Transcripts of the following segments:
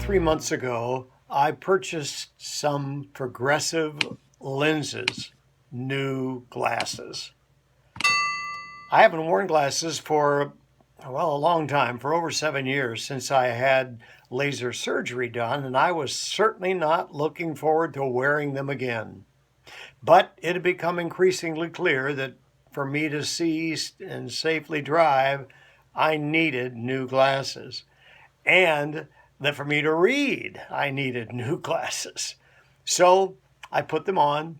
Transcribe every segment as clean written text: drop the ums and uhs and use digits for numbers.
3 months ago, I purchased some progressive lenses, new glasses. I haven't worn glasses for, a long time, for over 7 years since I had laser surgery done, and I was certainly not looking forward to wearing them again. But it had become increasingly clear that for me to see and safely drive, I needed new glasses. And that for me to read, I needed new glasses. So I put them on,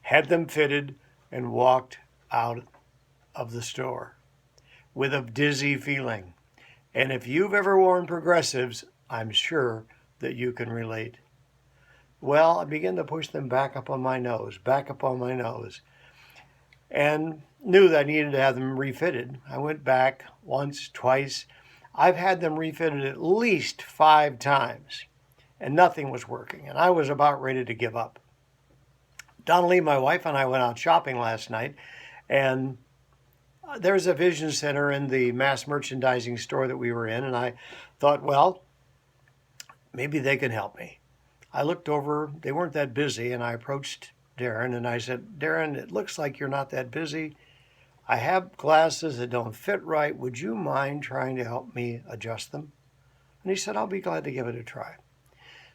had them fitted, and walked out of the store with a dizzy feeling. And if you've ever worn progressives, I'm sure that you can relate. Well, I began to push them back up on my nose, and knew that I needed to have them refitted. I went back once, twice. I've had them refitted at least 5 times, and nothing was working, and I was about ready to give up. Donnelly, my wife, and I went out shopping last night, and there's a vision center in the mass merchandising store that we were in, and I thought, well, maybe they can help me. I looked over, they weren't that busy, and I approached Daren, and I said, Daren, it looks like you're not that busy. I have glasses that don't fit right. Would you mind trying to help me adjust them? And he said, I'll be glad to give it a try.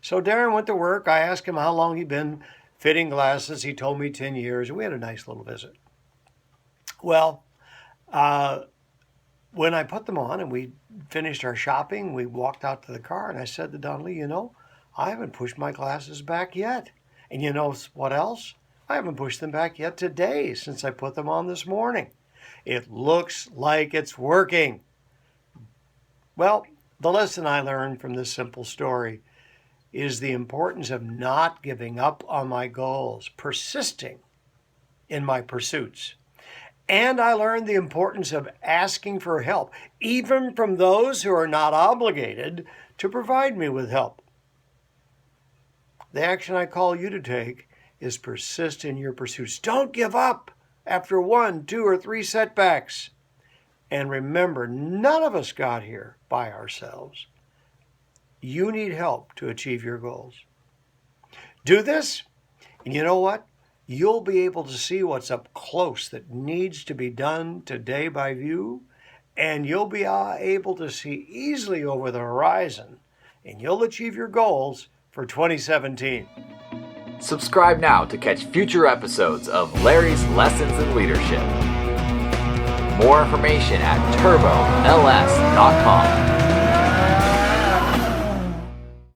So Daren went to work. I asked him how long he'd been fitting glasses. He told me 10 years. We had a nice little visit. Well, when I put them on and we finished our shopping, we walked out to the car, and I said to Donnelly, I haven't pushed my glasses back yet. And you know what else? I haven't pushed them back yet today since I put them on this morning. It looks like it's working. Well, the lesson I learned from this simple story is the importance of not giving up on my goals, persisting in my pursuits. And I learned the importance of asking for help, even from those who are not obligated to provide me with help. The action I call you to take is persist in your pursuits. Don't give up after 1, 2, or 3 setbacks. And remember, none of us got here by ourselves. You need help to achieve your goals. Do this, and you know what? You'll be able to see what's up close that needs to be done today by you, and you'll be able to see easily over the horizon, and you'll achieve your goals for 2017. Subscribe now to catch future episodes of Larry's Lessons in Leadership. More information at turbols.com.